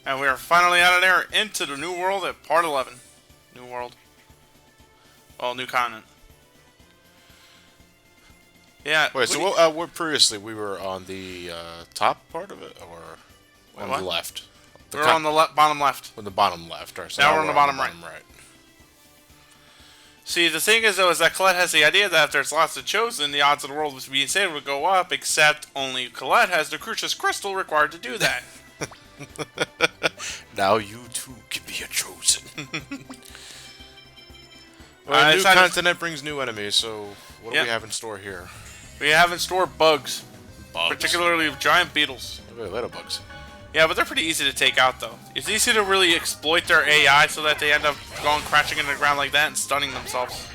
And we are finally out of there into the new world at part 11. New world. Well, new continent. Yeah. Wait, so what previously we were on the top part of it, or on what? the left? We're on the bottom left. On the bottom left. Or so now we're on the bottom right. See, the thing is, though, is that Colette has the idea that if there's lots of chosen, the odds of the world being saved would go up, except only Colette has the Crucius Crystal required to do that. Now you too can be a chosen. Well, a new continent brings new enemies, so what do we have in store here? We have in store bugs. Particularly giant beetles. Little bugs. Yeah, but they're pretty easy to take out, though. It's easy to really exploit their AI so that they end up going crashing into the ground like that and stunning themselves.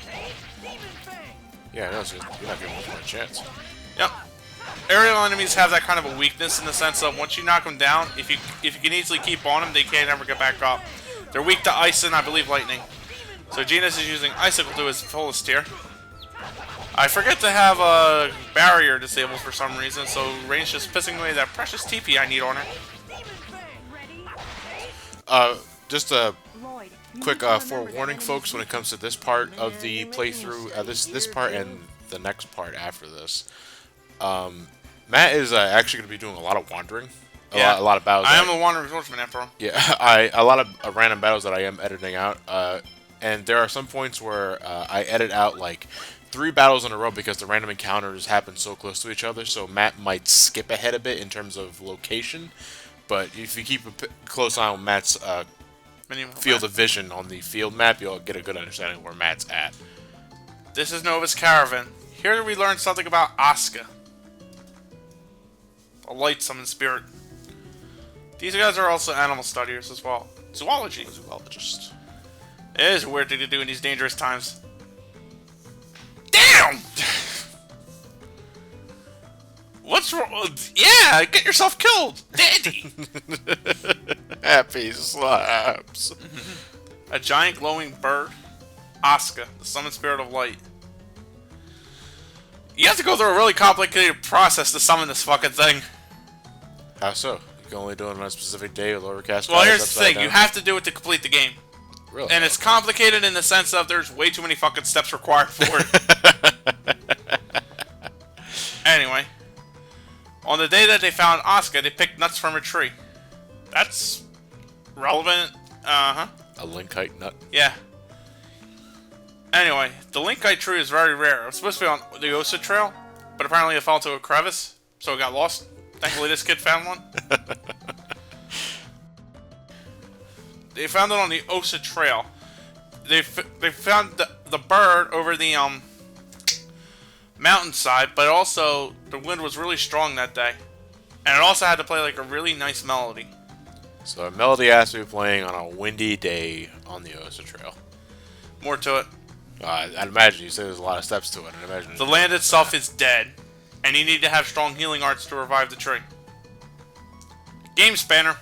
Yeah, no, so you're not giving them a chance. Yep. Aerial enemies have that kind of a weakness in the sense of once you knock them down, if you can easily keep on them, they can't ever get back up. They're weak to ice and, I believe, lightning. So Genus is using Icicle to his fullest tier. I forget to have a barrier disabled for some reason, so Rain's just pissing away that precious TP I need on her. Just a quick forewarning, folks, when it comes to this part of the playthrough, this part and the next part after this. Matt is actually going to be doing a lot of wandering. A lot of battles. I am a wandering swordsman after all. Yeah, a lot of random battles that I am editing out. And there are some points where I edit out like 3 battles in a row because the random encounters happen so close to each other. So Matt might skip ahead a bit in terms of location. But if you keep a close eye on Matt's field of vision on the field map, you'll get a good understanding of where Matt's at. This is Nova's Caravan. Here we learn something about Asuka, a light summoned spirit. These guys are also animal studiers as well. Zoology. Zoologist. It is a weird thing to do in these dangerous times. Damn! What's wrong? Yeah, get yourself killed, Daddy! Happy slaps. A giant glowing bird. Asuka, the summoned spirit of light. You have to go through a really complicated process to summon this fucking thing. How so? You can only do it on a specific day with overcast. Well, here's the thing. You have to do it to complete the game. Really? And it's complicated in the sense of there's way too many fucking steps required for it. Anyway. On the day that they found Asuka, they picked nuts from a tree. That's relevant. Uh-huh. A linkite nut? Yeah. Anyway, the linkite tree is very rare. It was supposed to be on the Osa Trail, but apparently it fell into a crevice, so it got lost. Thankfully, this kid found one. They found it on the Osa Trail. They found the bird over the mountainside, but also the wind was really strong that day, and it also had to play like a really nice melody. So a melody has to be playing on a windy day on the Osa Trail. More to it. I'd imagine you said there's a lot of steps to it. I'd imagine the land itself is dead, and you need to have strong healing arts to revive the tree. Game spanner.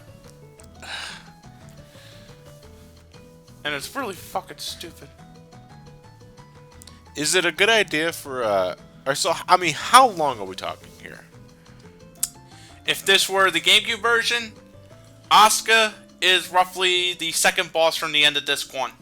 And it's really fucking stupid. Is it a good idea for how long are we talking here? If this were the GameCube version, Asuka is roughly the second boss from the end of Disc 1.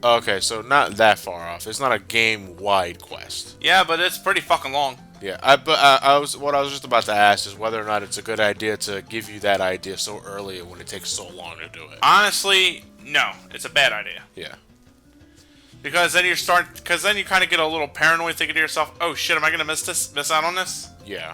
Okay, so not that far off. It's not a game-wide quest. Yeah, but it's pretty fucking long. Yeah, I was just about to ask is whether or not it's a good idea to give you that idea so early when it takes so long to do it. Honestly, no, it's a bad idea. Yeah. Because then you kind of get a little paranoid, thinking to yourself, "Oh shit, am I gonna miss out on this?" Yeah.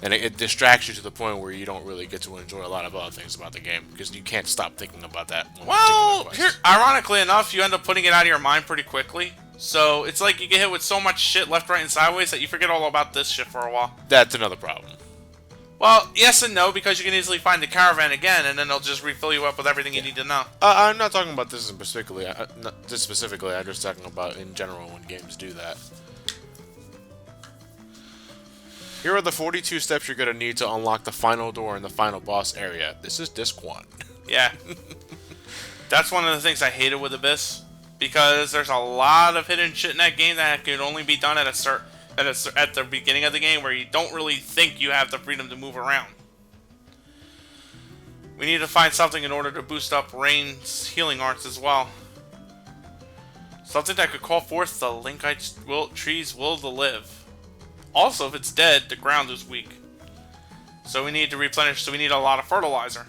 And it distracts you to the point where you don't really get to enjoy a lot of other things about the game because you can't stop thinking about that. Well, ironically enough, you end up putting it out of your mind pretty quickly. So it's like you get hit with so much shit left, right, and sideways that you forget all about this shit for a while. That's another problem. Well, yes and no, because you can easily find the caravan again, and then they'll just refill you up with everything you need to know. I'm not talking about this specifically. Not this specifically. I'm just talking about in general when games do that. Here are the 42 steps you're going to need to unlock the final door in the final boss area. This is Disc 1. Yeah. That's one of the things I hated with Abyss, because there's a lot of hidden shit in that game that can only be done at the beginning of the game where you don't really think you have the freedom to move around. We need to find something in order to boost up Rain's healing arts as well. Something that could call forth the Linkite tree's will to live. Also, if it's dead, the ground is weak. So we need to replenish, so we need a lot of fertilizer.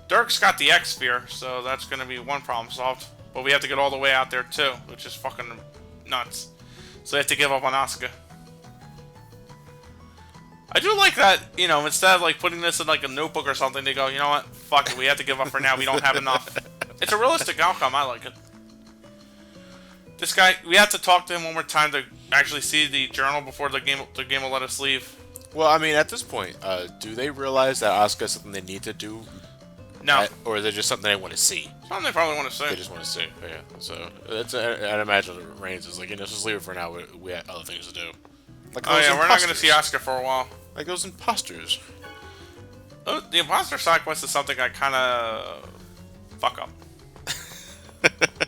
Dirk's got the X-Sphere, so that's going to be one problem solved. But we have to get all the way out there too, which is fucking nuts. So we have to give up on Asuka. I do like that, you know, instead of like putting this in like a notebook or something, they go, you know what, fuck it, we have to give up for now, we don't have enough. It's a realistic outcome, I like it. This guy, we have to talk to him one more time to actually see the journal before the game will let us leave. Well, I mean, at this point, do they realize that Asuka is something they need to do? No. Or is it just something they want to see? Something they probably want to see. They just want to see, yeah. So, I'd imagine Reigns is like, you know, just leave it for now, we have other things to do. Like oh yeah, we're not going to see Asuka for a while. Like those imposters. Oh, the imposter side quest is something I kind of fuck up.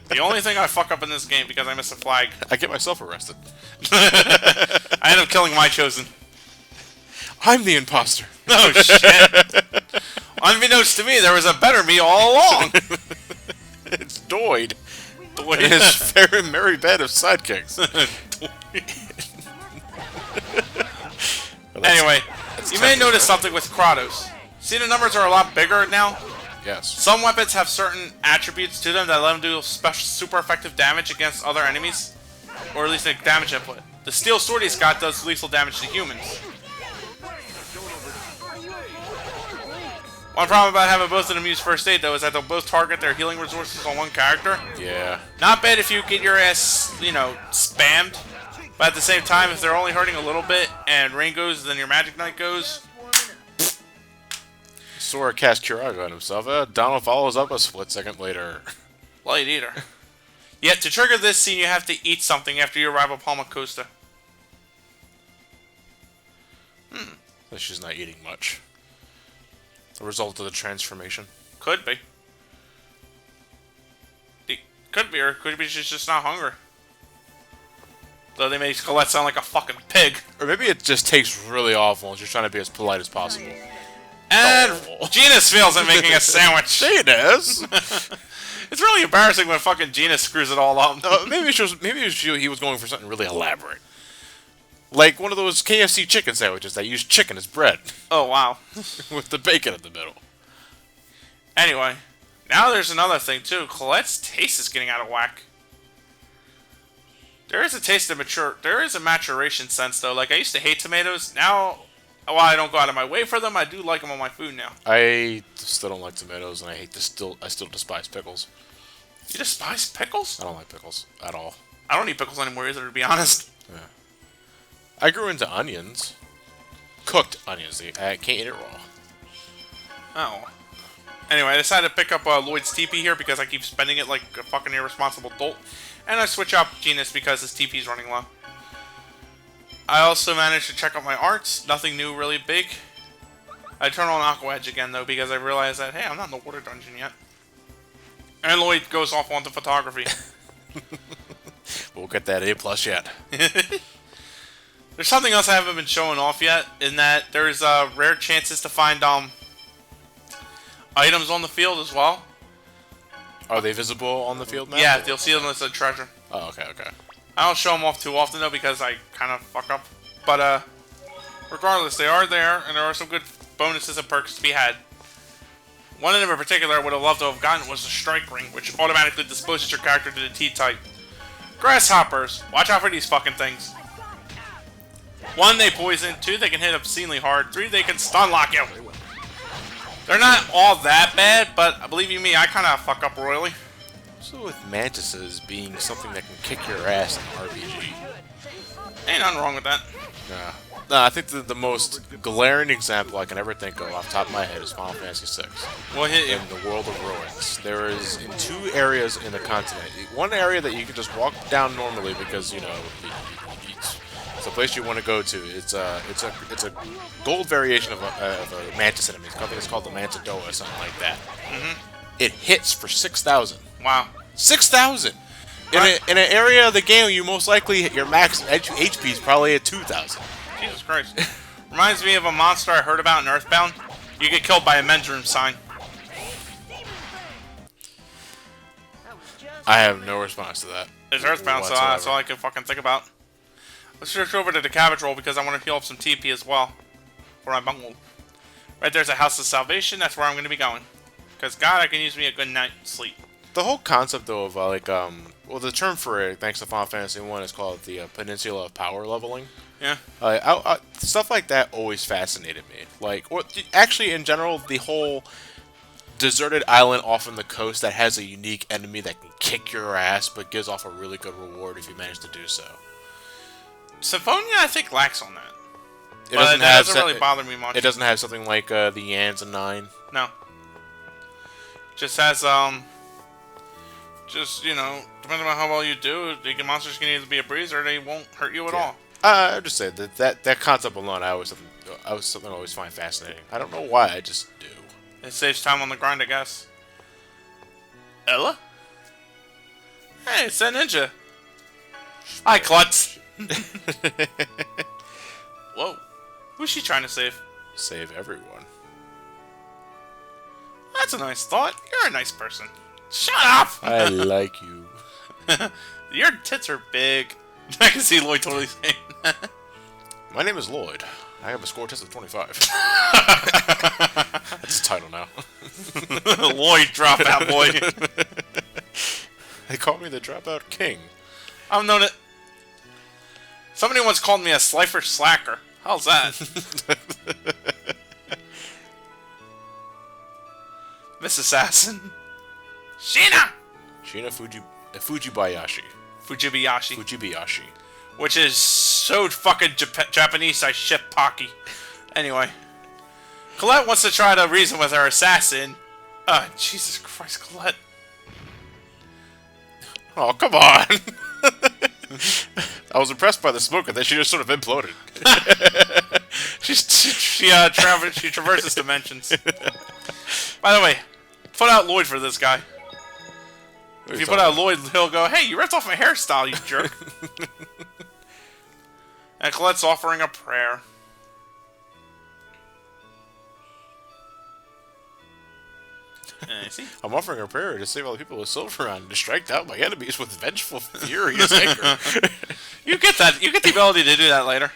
The only thing I fuck up in this game because I miss a flag. I get myself arrested. I end up killing my chosen. I'm the imposter. Oh shit. Unbeknownst to me, there was a better me all along. It's Lloyd. Lloyd and his fair and merry bed of sidekicks. Anyway, you may notice something with Kratos. See, the numbers are a lot bigger now? Yes. Some weapons have certain attributes to them that let them do super effective damage against other enemies. Or at least a damage input. The steel sword he's got does lethal damage to humans. One problem about having both of them use first aid, though, is that they'll both target their healing resources on one character. Yeah. Not bad if you get your ass, you know, spammed. But at the same time, if they're only hurting a little bit and Rain goes, then your Magic Knight goes. Sora cast Curaga on himself. Donald follows up a split second later. Light Eater. Yet, to trigger this scene, you have to eat something after you arrive at Palmacosta. So she's not eating much. The result of the transformation. Could be. Could be, or could be she's just not hungry. Though they make Colette sound like a fucking pig. Or maybe it just tastes really awful and she's trying to be as polite as possible. And Genus fails at making a sandwich. She does. It's really embarrassing when fucking Genus screws it all up. Maybe he was going for something really elaborate. Like one of those KFC chicken sandwiches that use chicken as bread. Oh, wow. With the bacon in the middle. Anyway, now there's another thing, too. Colette's taste is getting out of whack. There is a taste of there is a maturation sense, though. Like, I used to hate tomatoes. Now, while I don't go out of my way for them, I do like them on my food now. I still don't like tomatoes, and I still despise pickles. You despise pickles? I don't like pickles at all. I don't eat pickles anymore either, to be honest. Yeah. I grew into onions. Cooked onions. I can't eat it raw. Oh. Anyway, I decided to pick up Lloyd's TP here because I keep spending it like a fucking irresponsible dolt. And I switch out Genus because his TP's running low. I also managed to check out my arts. Nothing new really big. I turn on Aqua Edge again though because I realized that, hey, I'm not in the water dungeon yet. And Lloyd goes off onto photography. We'll get that A+ yet. There's something else I haven't been showing off yet, in that there's rare chances to find items on the field as well. Are they visible on the field map? Yeah, you'll see them as a treasure. Oh, okay, okay. I don't show them off too often though because I kind of fuck up. But regardless, they are there, and there are some good bonuses and perks to be had. One of them in particular I would have loved to have gotten was the Strike Ring, which automatically disposes your character to the T-type. Grasshoppers, watch out for these fucking things. 1, they poison. 2, they can hit obscenely hard. 3, they can stun lock you. They're not all that bad, but believe you me, I kind of fuck up royally. So with mantises being something that can kick your ass in RPG. Ain't nothing wrong with that. Yeah. No, I think the most glaring example I can ever think of off the top of my head is Final Fantasy VI. What hit you? In the world of ruins. There is, in 2 areas in the continent, one area that you can just walk down normally because, you know, it's a place you want to go to. It's a gold variation of a mantis enemy. I think it's called the Mantidoa or something like that. It hits for 6,000. Wow. 6,000! In an area of the game, you most likely, your max HP is probably at 2,000. Jesus Christ. Reminds me of a monster I heard about in Earthbound. You get killed by a men's room sign. I have no response to that. It's Earthbound, so that's all I can fucking think about. Let's switch over to the cabbage roll because I want to heal up some TP as well. For my bungle. Right there's a House of Salvation. That's where I'm going to be going. Because, God, I can use me a good night's sleep. The whole concept, though, of, well, the term for it, thanks to Final Fantasy 1, is called the Peninsula of Power Leveling. Yeah. Stuff like that always fascinated me. Like, actually, in general, the whole deserted island off on the coast that has a unique enemy that can kick your ass, but gives off a really good reward if you manage to do so. Symphonia, I think, lacks on that. It doesn't really bother me much. It doesn't have something like the Yans and 9. No. Just has, just, you know, depending on how well you do, the monsters can either be a breeze or they won't hurt you at all. I just say that concept alone, I was something I always find fascinating. I don't know why, I just do. It saves time on the grind, I guess. Ella? Hey, it's that ninja. Hi, Klutz. Whoa. Who's she trying to save? Save everyone. That's a nice thought. You're a nice person. Shut up! I like you. Your tits are big. I can see Lloyd totally saying that. My name is Lloyd. I have a score test of 25. That's the title now. Lloyd Dropout Boy. They call me the Dropout King. I've known it. Somebody once called me a Slifer Slacker. How's that? Miss Assassin. Sheena! Sheena Fujibayashi. Fujibayashi. Which is so fucking Japanese, I ship Pocky. Anyway. Colette wants to try to reason with her assassin. Jesus Christ, Colette. Oh, come on! I was impressed by the smoke, and then she just sort of imploded. She traverses dimensions. By the way, put out Lloyd for this guy. If you put out Lloyd, he'll go, "Hey, you ripped off my hairstyle, you jerk." And Colette's offering a prayer. See? I'm offering a prayer to save all the people with Silveron and to strike down my enemies with vengeful, furious anger. You get that. You get the ability to do that later.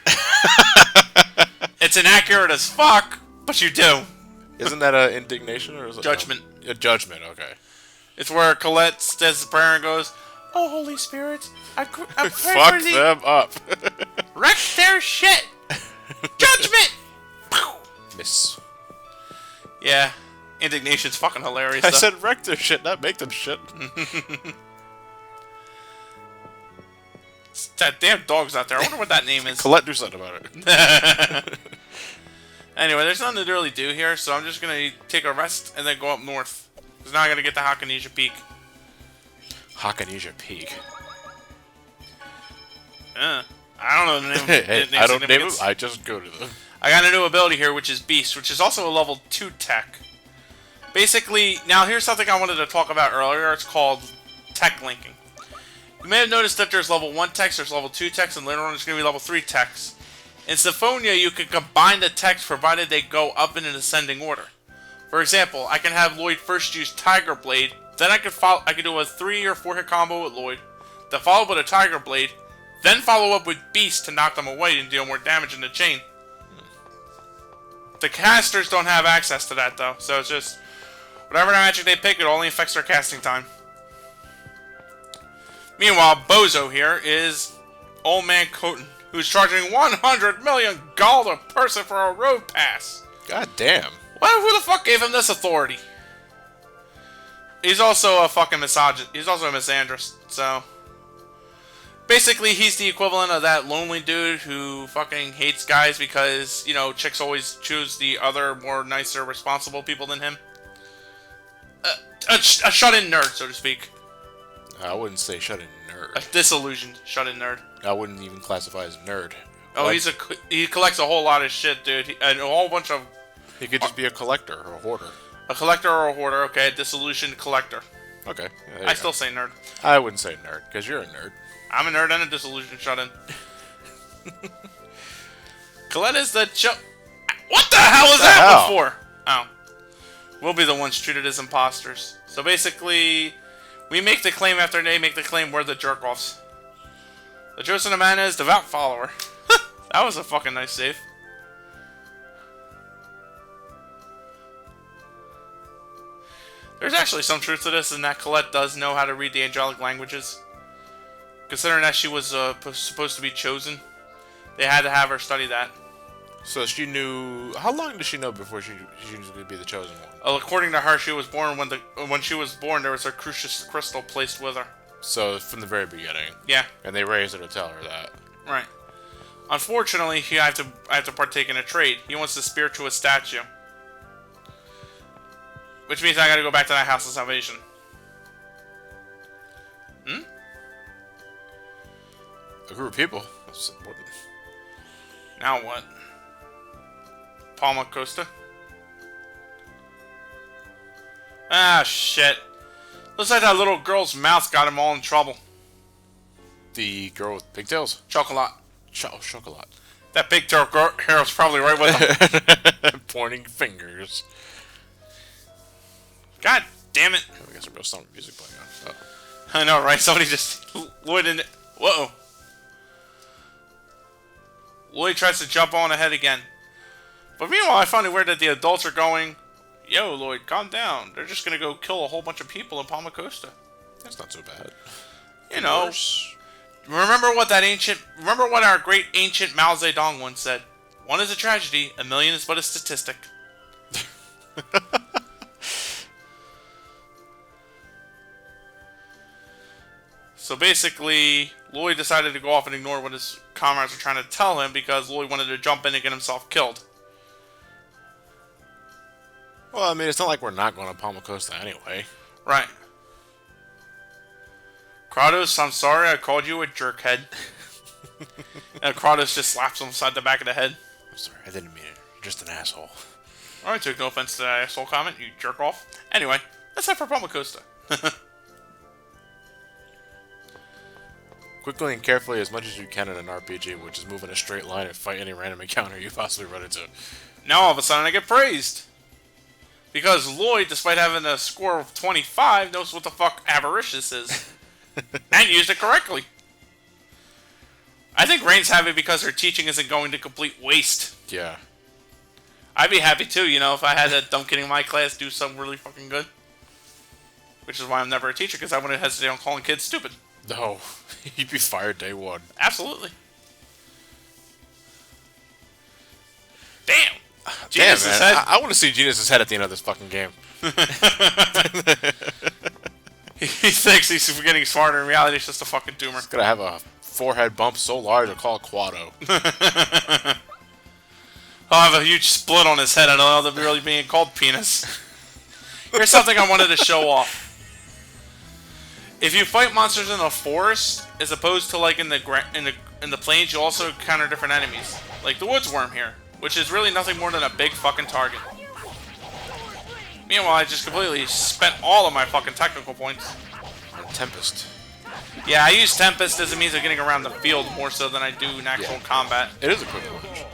It's inaccurate as fuck, but you do. Isn't that an indignation or is it Judgment? A judgment, okay. It's where Colette says the prayer and goes, "Oh, Holy Spirit, I pray Fuck for thee. them up. Wreck their shit. Judgment." Miss. Yeah. Indignation's fucking hilarious. I said wreck their shit, not make them shit. That damn dog's out there. I wonder what that name is. Colette, do something about it. Anyway, there's nothing to really do here, so I'm just going to take a rest and then go up north. Because now I got to get to Hakunesia Peak. Hakunesia Peak. I don't know the name. Hey, I don't name them, I just go to them. I got a new ability here, which is Beast, which is also a level 2 tech. Basically, now here's something I wanted to talk about earlier. It's called tech linking. You may have noticed that there's level 1 techs, there's level 2 techs, and later on there's going to be level 3 techs. In Symphonia, you can combine the techs provided they go up in an ascending order. For example, I can have Lloyd first use Tiger Blade, then I can do a 3 or 4 hit combo with Lloyd, then follow up with a Tiger Blade, then follow up with Beast to knock them away and deal more damage in the chain. The casters don't have access to that though, so it's just whatever magic they pick, it only affects their casting time. Meanwhile, Bozo here is Old Man Coton, who's charging 100 million gold a person for a road pass. God damn. Who the fuck gave him this authority? He's also a fucking misogynist. He's also a misandrist, so... Basically, he's the equivalent of that lonely dude who fucking hates guys because, you know, chicks always choose the other, more nicer, responsible people than him. A shut-in nerd, so to speak. I wouldn't say shut-in nerd. A disillusioned shut-in nerd. I wouldn't even classify as nerd. Oh, he collects a whole lot of shit, dude. And a whole bunch of... He could just be a collector or a hoarder. A collector or a hoarder, okay. A disillusioned collector. Okay. Yeah, I still say nerd. I wouldn't say nerd, because you're a nerd. I'm a nerd and a disillusioned shut-in. Colette is the What the hell was that before? Oh. We'll be the ones treated as imposters. So basically, we make the claim after they make the claim we're the jerk-offs. The chosen man is devout follower. That was a fucking nice save. There's actually some truth to this in that Colette does know how to read the angelic languages. Considering that she was supposed to be chosen, they had to have her study that. So she knew... How long did she know before she was going to be the chosen one? According to her, she was born when she was born, there was a crucius crystal placed with her. So, from the very beginning. Yeah. And they raised her to tell her that. Right. Unfortunately, I have to partake in a trade. He wants the spirituous statue. Which means I gotta go back to that House of Salvation. Hmm? A group of people. That's important. Now what? Palmacosta? Ah, shit. Looks like that little girl's mouth got him all in trouble. The girl with pigtails? Chocolat. Chocolat. That pigtail girl's probably right with him. Pointing fingers. God damn it. I guess there's some music playing on. Oh. I know, right? Somebody just... Lloyd in it. Whoa. Lloyd tries to jump on ahead again. But meanwhile, I found it weird that the adults are going, yo, Lloyd, calm down. They're just going to go kill a whole bunch of people in Palmacosta. That's not so bad. You know, remember what our great ancient Mao Zedong once said. One is a tragedy, a million is but a statistic. So basically, Lloyd decided to go off and ignore what his comrades were trying to tell him because Lloyd wanted to jump in and get himself killed. Well, I mean, it's not like we're not going to Palmacosta anyway. Right. Kratos, I'm sorry I called you a jerkhead. And Kratos just slaps him inside the back of the head. I'm sorry, I didn't mean it. You're just an asshole. I took no offense to that asshole comment, you jerk off. Anyway, that's it for Palmacosta. Quickly and carefully as much as you can in an RPG, which is move in a straight line and fight any random encounter you possibly run into. Now all of a sudden I get praised. Because Lloyd, despite having a score of 25, knows what the fuck avaricious is. And used it correctly. I think Rain's happy because her teaching isn't going to complete waste. Yeah. I'd be happy too, you know, if I had that dumb kid in my class do something really fucking good. Which is why I'm never a teacher, because I wouldn't hesitate on calling kids stupid. No. You'd be fired day one. Absolutely. Damn. Damn, man. I want to see Genius's head at the end of this fucking game. He thinks he's getting smarter. In reality, it's just a fucking tumor. He's gonna have a forehead bump so large they'll call it Quado. He'll have a huge split on his head. I don't know, they'll be really being called penis. Here's something I wanted to show off. If you fight monsters in the forest, as opposed to like in the plains, you also encounter different enemies, like the woods worm here, which is really nothing more than a big fucking target. Meanwhile, I just completely spent all of my fucking technical points. Tempest. Yeah, I use Tempest as a means of getting around the field more so than I do in actual combat. It is a quick launch.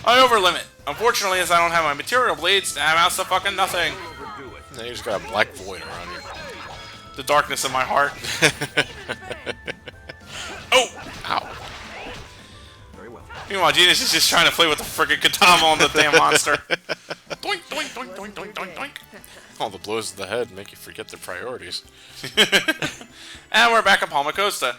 I overlimit. Unfortunately, as I don't have my material blades, that amounts to fucking nothing. Now you just got a black void around you. The darkness in my heart. Oh! Ow. Meanwhile, Genius is just trying to play with the friggin' katana on the damn monster. Doink, doink, doink, doink, doink, doink, doink. All the blows to the head make you forget their priorities. And we're back at Palmacosta.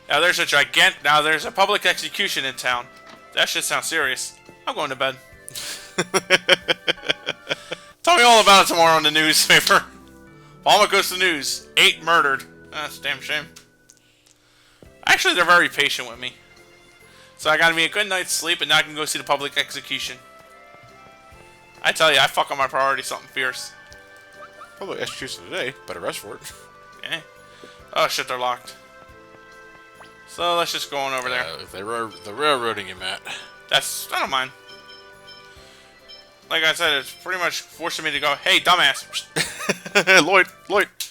Now there's a public execution in town. That shit sounds serious. I'm going to bed. Tell me all about it tomorrow on the newspaper. Palmacosta News. 8 murdered. That's a damn shame. Actually, they're very patient with me. So I got me a good night's sleep, and now I can go see the public execution. I tell you, I fuck on my priorities something fierce. Public execution today, but arrest for it. Okay. Oh shit, they're locked. So let's just go on over there. They're railroading you, Matt. I don't mind. Like I said, it's pretty much forcing me to go, hey, dumbass. Lloyd,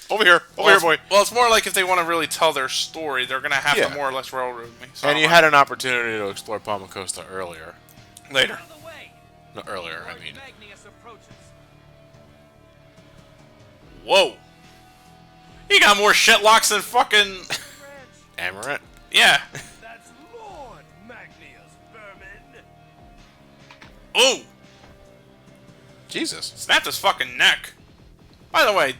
over here, boy. Well, it's more like if they want to really tell their story, they're going to have to more or less railroad me. So and you had an opportunity to explore Palmacosta earlier. Later. No, earlier, I mean. Whoa. He got more shitlocks than fucking... Amaranth? Yeah. That's Lord Magnius, vermin. Ooh. Jesus. Snapped his fucking neck. By the way,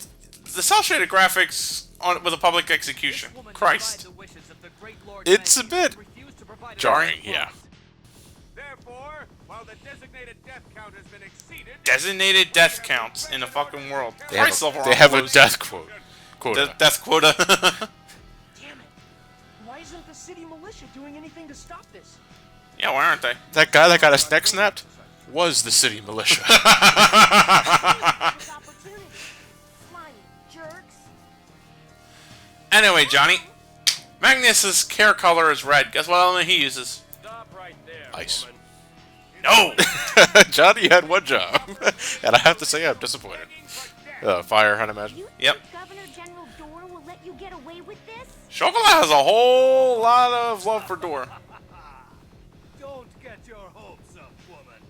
the cel-shaded graphics on with a public execution. Christ. It's a bit jarring, yeah. Therefore, while the designated death count has been exceeded, Designated death counts in the fucking world. They have Christ a, level they have a uploads. death quota. Death quota. Damn it! Why isn't the city militia doing anything to stop this? Yeah, why aren't they? That guy that got his neck snapped was the city militia. Opportunity. Slimy jerks. Anyway, Johnny. Magnus's hair color is red. Guess what element he uses? stop right there. Ice. woman. No! Johnny had one job, and I have to say I'm disappointed. Fire, I'd imagine. You Yep. think Governor General Door will let you get away with this? Chocolat has a whole lot of love for Door. Don't get your hopes up, woman.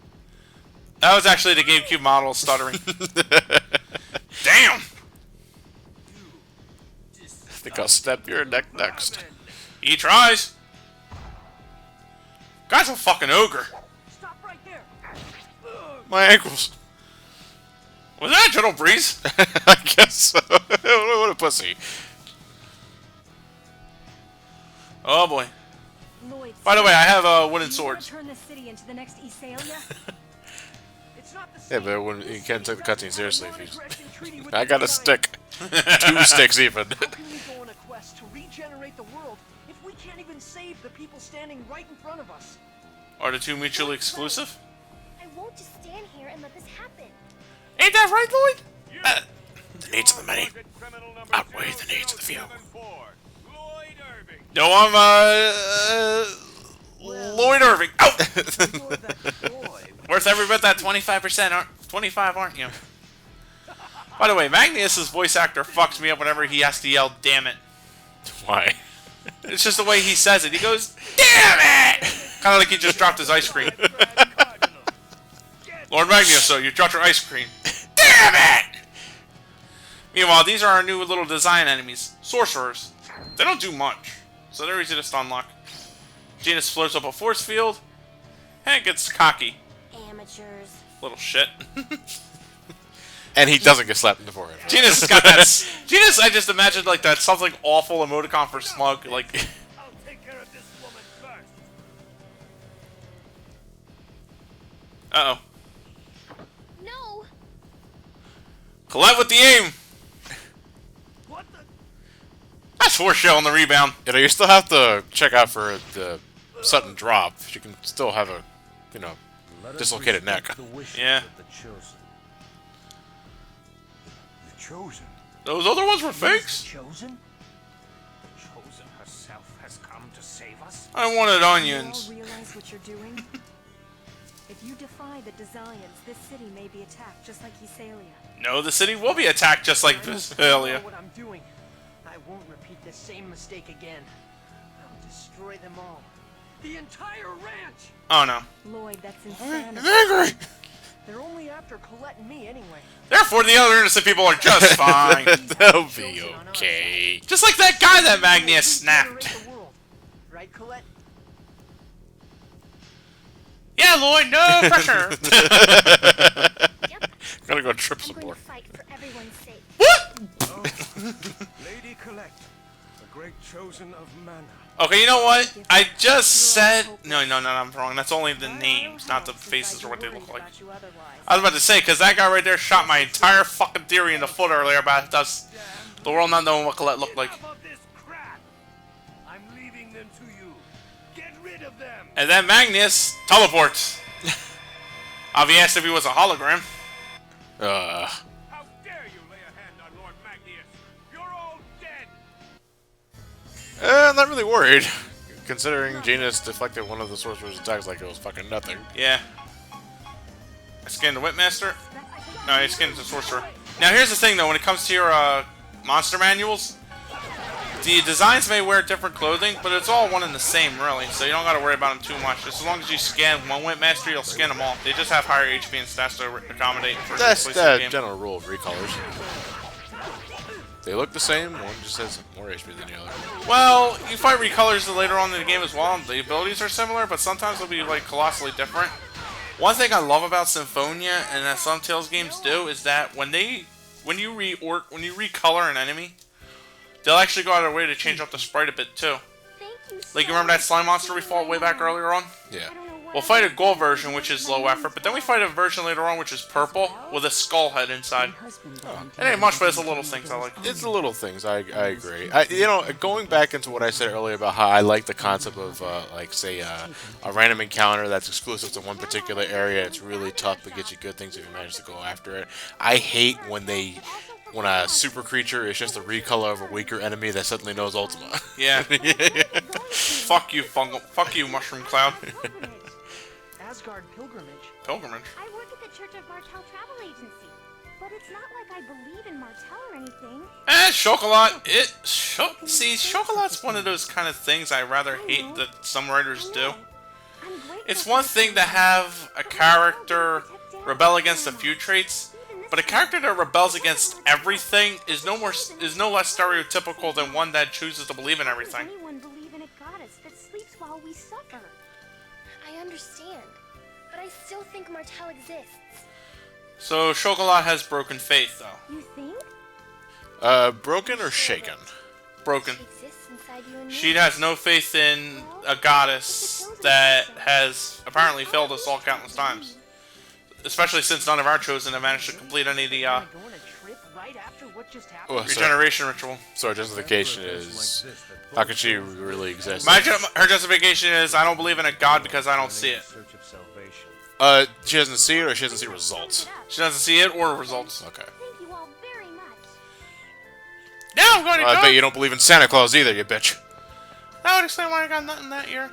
That was actually the GameCube model stuttering. Damn! I think I'll snap your neck next. He tries. Guy's a fucking ogre. Stop right there! My ankles. Was that a gentle breeze? I guess so. What a pussy. Oh boy. Lloyd, By the way, I have wooden do you wanna swords. turn this city into the next Esalia? It's not the Yeah, same. but when, you can't take the cutscene seriously if you... Non-aggression treaty with I the got a Giants. stick. 2 sticks even. How can we go on a quest to regenerate the world if we can't even save the people standing right in front of us? Are the two mutually exclusive? I won't just stand here and let this happen. Ain't that right, Lloyd? The needs of the many outweigh the needs of the few. Lloyd Irving. No, I'm Lloyd Irving. Oh! You're that boy. Worth every bit that 25% aren't 25, aren't you? By the way, Magnus's voice actor fucks me up whenever he has to yell "damn it." Why? It's just the way he says it. He goes, "Damn it!" Kind of like he just dropped his ice cream. Lord Magnus, so you dropped your ice cream. Damn it! Meanwhile, these are our new little design enemies, sorcerers. They don't do much, so they're easy to unlock. Genus floats up a force field, and it gets cocky. Amateurs. Little shit. And he doesn't get slapped in the forehead. Genus has got that. Genus, I just imagined like that something awful emoticon for smug. Like, I'll take care of this woman first. uh oh, No. Colette with the aim. What the? That's force shell on the rebound. You know, you still have to check out for the sudden drop. You can still have a, you know, dislocated neck. Yeah. The chosen. The chosen. Those other ones were fakes. Chosen? The chosen herself has come to save us. I wanted You all onions. realize what you're doing? If you defy the Desians, this city may be attacked just like Esalia. No, the city will be attacked just like I know Vespalia. what I'm doing. I won't repeat the same mistake again. I'll destroy them all. The entire ranch! Oh no. Lloyd, that's insanity. I'm angry! They're only after Colette and me anyway. Therefore, the other innocent people are just fine. They'll be okay. Just like that guy that Magnus snapped. Regenerate the world. Right, Colette? Yeah, Lloyd, no pressure. Yep. Gotta go trip I'm some going more. to fight for everyone's sake. What? Lady Colette, the great chosen of Mana. Okay, you know what? I just said... No, I'm wrong. That's only the names, not the faces or what they look like. I was about to say, because that guy right there shot my entire fucking theory in the foot earlier about us, the world not knowing what Colette looked like. Enough of this crap. I'm leaving them to you. Get rid of them. And then Magnus teleports. Avi asked if he was a hologram. How dare you lay a hand on Lord Magnius? You're all dead. I'm not really worried, considering Genus deflected one of the sorcerer's attacks like it was fucking nothing. Yeah. I scanned the Whipmaster. No, I scanned the Sorcerer. Now here's the thing though, when it comes to your monster manuals, The designs may wear different clothing, but it's all one and the same, really. So you don't got to worry about them too much. Just as long as you scan one Whip Master, you'll scan them all. They just have higher HP and stats to accommodate for That's place in the the game. general rule of recolors. They look the same. One just has more HP than the other. Well, you fight recolors later on in the game as well. And the abilities are similar, but sometimes they'll be like colossally different. One thing I love about Symphonia and that some Tales games do is that when you recolor an enemy, they'll actually go out of their way to change up the sprite a bit too. Like, you remember that slime monster we fought way back earlier on? Yeah. We'll fight a gold version, which is low effort, but then we fight a version later on, which is purple, with a skull head inside. It ain't much, but it's the little things I like. It's the little things. I agree. You know, going back into what I said earlier about how I like the concept of, like, say, a random encounter that's exclusive to one particular area. It's really tough to get you good things if you manage to go after it. I hate when a super creature is just a recolor of a weaker enemy that suddenly knows Ultima. Yeah. Fuck you, fungal. Fuck you, Mushroom Cloud. Asgard pilgrimage. Pilgrimage. I work at the Church of Martel Travel Agency, but it's not like I believe in Martel or anything. Chocolat. See, Chocolat's one of those kind of things I rather hate that some writers do. It's one thing to have a character rebel against a few traits, but a character that rebels against everything is no less stereotypical than one that chooses to believe in everything. Does anyone believe in a goddess that sleeps while we suffer? I understand, but I still think Martel exists. So Chocolat has broken faith, though. You think? Broken or shaken? Broken. She exists inside you and me. She has no faith in a goddess that has apparently failed us all countless times. Especially since none of our chosen have managed to complete any of the Go on a trip right after what just happened. Well, regeneration ritual. so our justification is, how could she really exist? Her justification is, I don't believe in a god because I don't see it. Search of salvation. She doesn't see it, or she doesn't see results? She doesn't see it or results. Okay. Thank you all very much. Now I'm going to I go. bet you don't believe in Santa Claus either, you bitch. That would explain why I got nothing that year.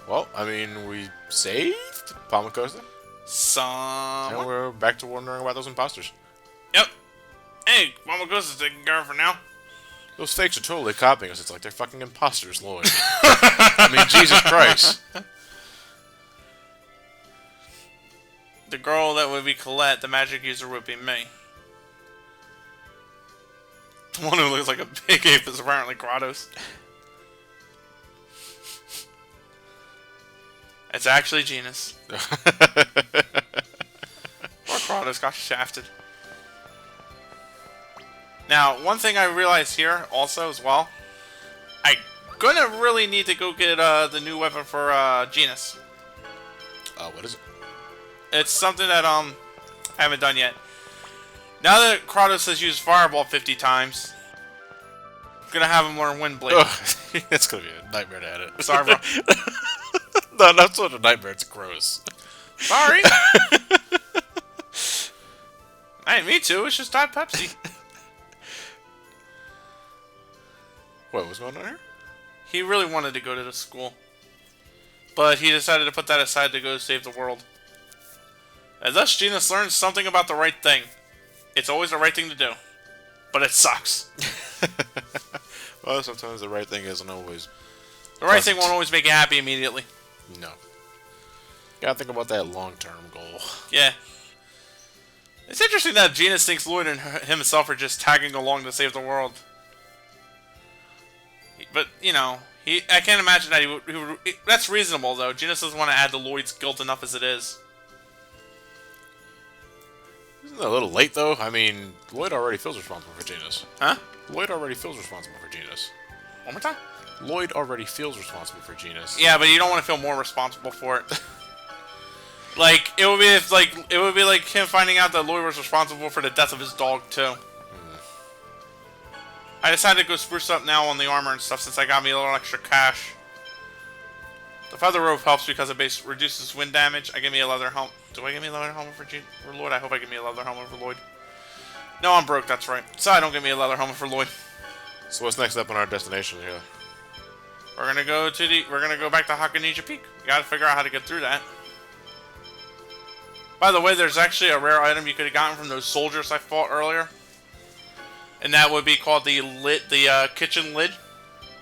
Well, I mean, we saved Palmacosta, and we're back to wondering about those imposters. Yep. Hey, Palmacosta's taking care of for now. Those fakes are totally copying us. It's like they're fucking imposters, Lloyd. I mean, Jesus Christ. The girl that would be Colette, the magic user would be me. The one who looks like a big ape is apparently Kratos. It's actually Genus. Poor Kratos got shafted. Now, one thing I realized here also as well, I'm gonna really need to go get the new weapon for Genus. What is it? It's something that I haven't done yet. Now that Kratos has used Fireball 50 times, I'm gonna have him learn Windblade. Oh, it's gonna be a nightmare to edit. Sorry, bro. No, not sort of nightmare. It's gross. Sorry. Hey, me too. It's just Diet Pepsi. What was going on here? He really wanted to go to the school, but he decided to put that aside to go save the world. And thus, Genus learns something about the right thing. It's always the right thing to do, but it sucks. Well, sometimes the right thing isn't always. The right thing won't always make you happy immediately. No. Gotta think about that long-term goal. Yeah. It's interesting that Genus thinks Lloyd and himself are just tagging along to save the world. But, you know, I can't imagine that he would... That's reasonable, though. Genus doesn't want to add to Lloyd's guilt enough as it is. Isn't that a little late, though? I mean, Lloyd already feels responsible for Genus. Huh? Lloyd already feels responsible for Genus. One more time? Lloyd already feels responsible for Genus. Yeah, but you don't want to feel more responsible for it. Like, it would be like him finding out that Lloyd was responsible for the death of his dog, too. I decided to go spruce up now on the armor and stuff since I got me a little extra cash. The feather robe helps because it reduces wind damage. I give me a leather helmet. Do I give me a leather helmet for Lloyd? I hope I give me a leather helmet for Lloyd. No, I'm broke, that's right. So I don't give me a leather helmet for Lloyd. So what's next up on our destination here? We're gonna go back to Hakanija Peak. We gotta figure out how to get through that. By the way, there's actually a rare item you could have gotten from those soldiers I fought earlier. And that would be called the kitchen lid.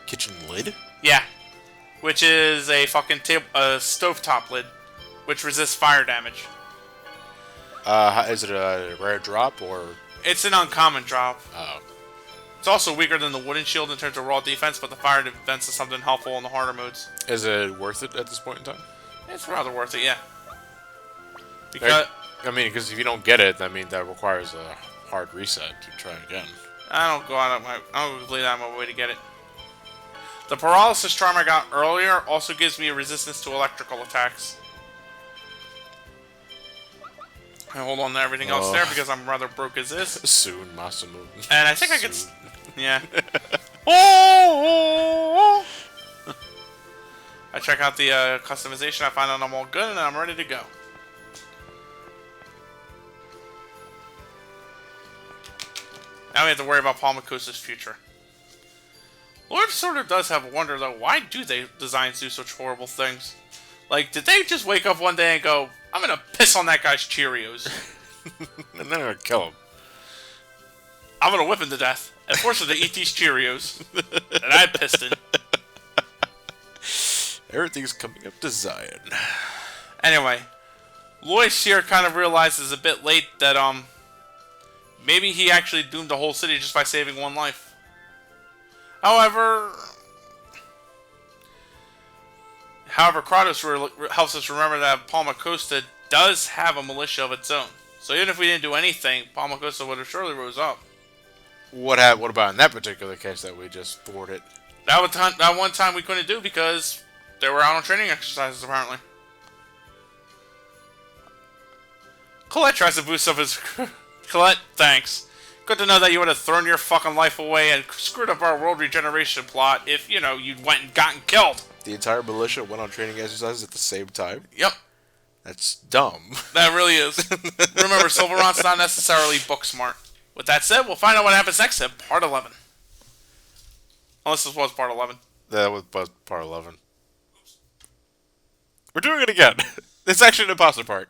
Kitchen lid? Yeah. Which is a fucking stovetop lid, which resists fire damage. Is it a rare drop or? It's an uncommon drop. Oh. It's also weaker than the wooden shield in terms of raw defense, but the fire defense is something helpful in the harder modes. Is it worth it at this point in time? It's rather worth it, yeah. Because because if you don't get it, I mean that requires a hard reset to try again. I don't go completely out of my way to get it. The paralysis charm I got earlier also gives me a resistance to electrical attacks. I hold on to everything else there because I'm rather broke as is. Soon, Masamu. And I think I could... Yeah. Oh! I check out the customization, I find out I'm all good, and I'm ready to go. Now we have to worry about Palmacosta's future. Lloyd sort of does have a wonder, though. Why do they designs do such horrible things? Like, did they just wake up one day and go, I'm gonna piss on that guy's Cheerios? And then I'm gonna kill him. I'm gonna whip him to death and force him to eat these Cheerios that I pissed in. Everything's coming up to Zion. Anyway, Lloyd here kind of realizes a bit late that, maybe he actually doomed the whole city just by saving one life. However, Kratos helps us remember that Palmacosta does have a militia of its own. So even if we didn't do anything, Palmacosta would have surely rose up. What about in that particular case that we just thwarted? That one time we couldn't do because they were out on training exercises, apparently. Colette tries to boost up his... Colette, thanks. Good to know that you would have thrown your fucking life away and screwed up our world regeneration plot if, you went and gotten killed. The entire militia went on training exercises at the same time? Yep. That's dumb. That really is. Remember, Silverant's not necessarily book smart. With that said, we'll find out what happens next in Part 11. Unless this was Part 11. That was Part 11. We're doing it again. It's actually an imposter part.